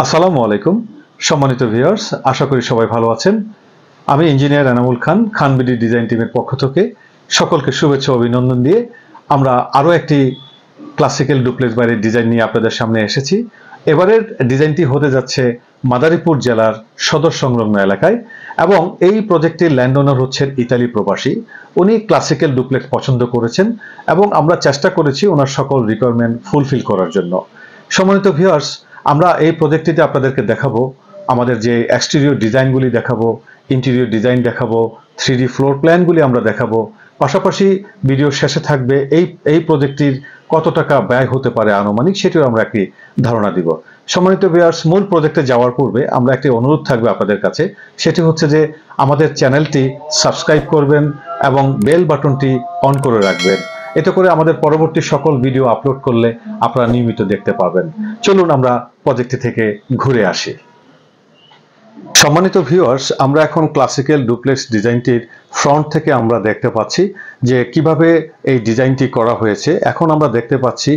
আসসালামু আলাইকুম সম্মানিত ভিউয়ার্স, আশা করি সবাই ভালো আছেন। আমি ইঞ্জিনিয়ার এনামুল খান, খানবিডি ডিজাইন টিমের পক্ষ থেকে সকলকে শুভেচ্ছা ও অভিনন্দন দিয়ে আমরা আরও একটি ক্লাসিক্যাল ডুপ্লেক্স বাড়ির ডিজাইন নিয়ে আপনাদের সামনে এসেছি। এবারের ডিজাইনটি হতে যাচ্ছে মাদারীপুর জেলার সদর সংলগ্ন এলাকায়, এবং এই প্রজেক্টের ল্যান্ড ওনার হচ্ছেন ইতালি প্রবাসী। উনি ক্লাসিক্যাল ডুপ্লেক্স পছন্দ করেছেন এবং আমরা চেষ্টা করেছি ওনার সকল রিকোয়ারমেন্ট ফুলফিল করার জন্য। সম্মানিত ভিউয়ার্স, আমরা এই প্রজেক্টটিতে আপনাদেরকে দেখাবো আমাদের যে এক্সটেরিয়র ডিজাইনগুলি দেখাবো, ইন্টেরিয়র ডিজাইন দেখাবো, 3D ফ্লোর প্ল্যানগুলি আমরা দেখাবো। পাশাপাশি ভিডিও শেষে থাকবে এই প্রজেক্টটির কত টাকা ব্যয় হতে পারে আনুমানিক, সেটিও আমরা একটি ধারণা দিব। সম্মানিত ভিউয়ার্স, মূল প্রজেক্টে যাওয়ার পূর্বে আমরা একটি অনুরোধ থাকবে আপনাদের কাছে, সেটি হচ্ছে যে আমাদের চ্যানেলটি সাবস্ক্রাইব করবেন এবং বেল বাটনটি অন করে রাখবেন। এতে করে আমাদের পরবর্তী সকল ভিডিও আপলোড করলে আপনারা নিয়মিত দেখতে পাবেন। চলুন আমরা প্রজেক্টটি থেকে ঘুরে আসি। সম্মানিত ভিউয়ার্স, আমরা এখন ক্লাসিক্যাল ডুপ্লেক্স ডিজাইনটির ফ্রন্ট থেকে আমরা দেখতে পাচ্ছি যে কিভাবে এই ডিজাইনটি করা হয়েছে। এখন আমরা দেখতে পাচ্ছি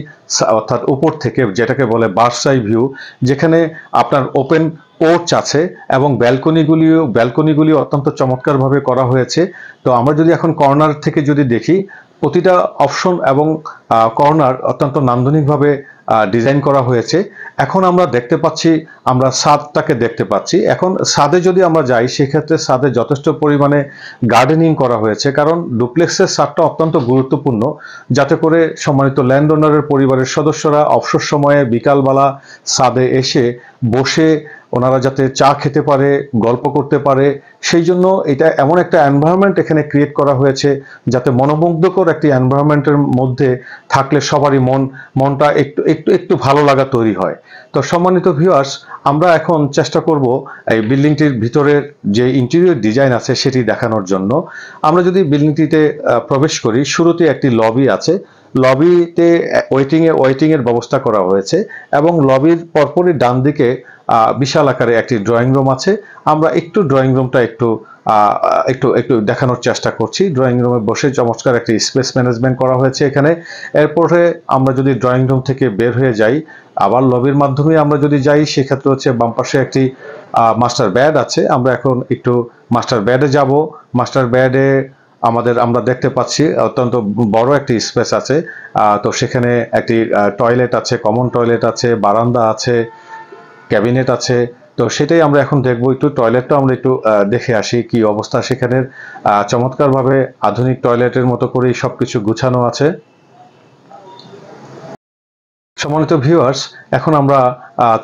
অর্থাৎ উপর থেকে, যেটাকে বলে বার্ডস আই ভিউ, যেখানে আপনার ওপেন পোর্চ আছে এবং ব্যালকনিগুলিও অত্যন্ত চমৎকারভাবে করা হয়েছে। তো আমরা যদি এখন কর্নার থেকে যদি দেখি, প্রতিটা অপশন এবং কর্নার অত্যন্ত নান্দনিকভাবে ডিজাইন করা হয়েছে। এখন আমরা দেখতে পাচ্ছি, আমরা ছাদটাকে দেখতে পাচ্ছি। এখন ছাদে যদি আমরা যাই, সেক্ষেত্রে ছাদে যথেষ্ট পরিমাণে গার্ডেনিং করা হয়েছে, কারণ ডুপ্লেক্সের ছাদটা অত্যন্ত গুরুত্বপূর্ণ, যাতে করে সম্মানিত ল্যান্ড ওনারের পরিবারের সদস্যরা অবসর সময়ে বিকালবেলা ছাদে এসে বসে ওনারা যাতে চা খেতে পারে, গল্প করতে পারে। সেই জন্য এটা এমন একটা এনভায়রনমেন্ট এখানে ক্রিয়েট করা হয়েছে, যাতে মনোমুগ্ধকর একটি এনভায়রনমেন্টের মধ্যে থাকলে সবারই মনটা একটু ভালো লাগা তৈরি হয়। তো সম্মানিত ভিউয়ার্স, আমরা এখন চেষ্টা করব এই বিল্ডিংটির ভিতরের যে ইন্টেরিয়র ডিজাইন আছে সেটি দেখানোর জন্য। আমরা যদি বিল্ডিংটিতে প্রবেশ করি, শুরুতে একটি লবি আছে। লবিতে ওয়েটিং এর ব্যবস্থা করা হয়েছে এবং লবির পরপরই ডান দিকে বিশাল আকারে একটি ড্রয়িং রুম আছে। আমরা একটু ড্রয়িং রুমটা একটু দেখানোর চেষ্টা করছি। ড্রয়িং রুমে বসে চমৎকার একটি স্পেস ম্যানেজমেন্ট করা হয়েছে এখানে। এরপরে আমরা যদি ড্রয়িং রুম থেকে বের হয়ে যাই, আবার লবির মাধ্যমে আমরা যদি যাই, সেক্ষেত্রে হচ্ছে বাম পাশে একটি মাস্টার বেড আছে। আমরা এখন একটু মাস্টার বেডে যাব। মাস্টার বেডে আমরা দেখতে পাচ্ছি অত্যন্ত বড় একটি স্পেস আছে। তো সেখানে একটি টয়লেট আছে, কমন টয়লেট আছে, বারান্দা আছে, ক্যাবিনেট আছে। তো সেটাই আমরা এখন দেখবো। একটু টয়লেটটা আমরা একটু দেখে আসি কি অবস্থা সেখানের। চমৎকারভাবে আধুনিক টয়লেটের মতো করেই সবকিছু গুছানো আছে। সম্মানিত ভিউয়ার্স, এখন আমরা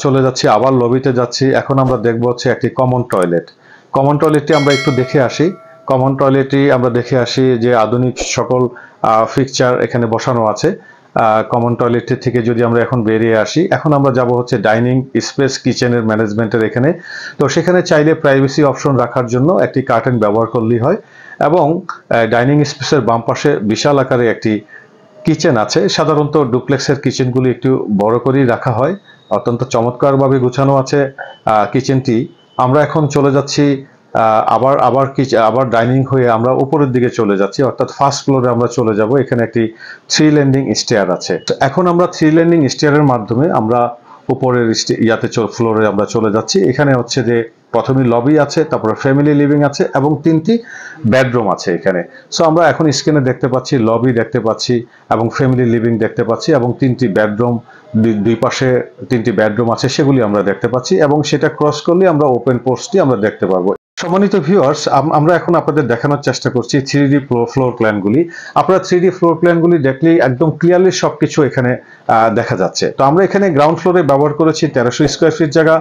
চলে যাচ্ছি, আবার লবিতে যাচ্ছি। এখন আমরা দেখবো হচ্ছে একটি কমন টয়লেট। কমন টয়লেটটি আমরা একটু দেখে আসি। কমন টয়লেটটি আমরা দেখে আসি যে আধুনিক সকল ফিক্সচার এখানে বসানো আছে। কমন টয়লেটটি থেকে যদি আমরা এখন বেরিয়ে আসি, এখন আমরা যাব হচ্ছে ডাইনিং স্পেস, কিচেনের ম্যানেজমেন্টের এখানে। তো সেখানে চাইলে প্রাইভেসি অপশন রাখার জন্য একটি কার্টেন ব্যবহার করলেই হয়। এবং ডাইনিং স্পেসের বাম পাশে বিশাল আকারে একটি কিচেন আছে। সাধারণত ডুপ্লেক্সের কিচেনগুলি একটু বড় করেই রাখা হয়। অত্যন্ত চমৎকারভাবে গুছানো আছে কিচেনটি। আমরা এখন চলে যাচ্ছি আবার ডাইনিং হয়ে আমরা উপরের দিকে চলে যাচ্ছি, অর্থাৎ ফার্স্ট ফ্লোরে আমরা চলে যাব। এখানে একটি 3 ল্যান্ডিং স্টেয়ার আছে। এখন আমরা 3 ল্যান্ডিং স্টেয়ারের মাধ্যমে আমরা উপরের ফ্লোরে আমরা চলে যাচ্ছি। এখানে হচ্ছে যে প্রথমে লবি আছে, তারপরে ফ্যামিলি লিভিং আছে এবং 3টি বেডরুম আছে এখানে। সো আমরা এখন স্ক্রিনে দেখতে পাচ্ছি লবি দেখতে পাচ্ছি এবং ফ্যামিলি লিভিং দেখতে পাচ্ছি এবং 3টি বেডরুম, দুই পাশে 3টি বেডরুম আছে, সেগুলি আমরা দেখতে পাচ্ছি। এবং সেটা ক্রস করলে আমরা ওপেন পোর্চটি আমরা দেখতে পারবো। সম্মানিত ভিউয়ার্স, আমরা এখন আপনাদের দেখানোর চেষ্টা করছি 3D ফ্লোর প্ল্যানগুলি। আপনারা 3D ফ্লোর প্ল্যানগুলি দেখলেই একদম ক্লিয়ারলি সবকিছু এখানে দেখা যাচ্ছে। তো আমরা এখানে গ্রাউন্ড ফ্লোরে ব্যবহার করেছি 1300 স্কোয়ার ফিট জায়গা।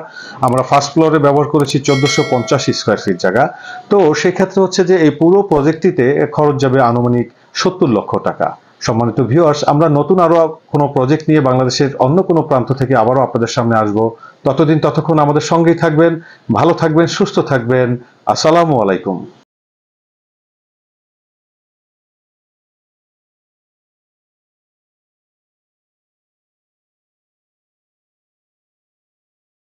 আমরা ফার্স্ট ফ্লোরে ব্যবহার করেছি 1450 স্কোয়ার ফিট জায়গা। তো সেক্ষেত্রে হচ্ছে যে এই পুরো প্রজেক্টটিতে খরচ যাবে আনুমানিক 70 লক্ষ টাকা। সম্মানিত ভিউয়ার্স, আমরা নতুন আরো কোনো প্রজেক্ট নিয়ে বাংলাদেশের অন্য কোনো প্রান্ত থেকে আবারও আপনাদের সামনে আসব। ততক্ষণ আমাদের সঙ্গেই থাকবেন, ভালো থাকবেন, সুস্থ থাকবেন। আসসালামু আলাইকুম।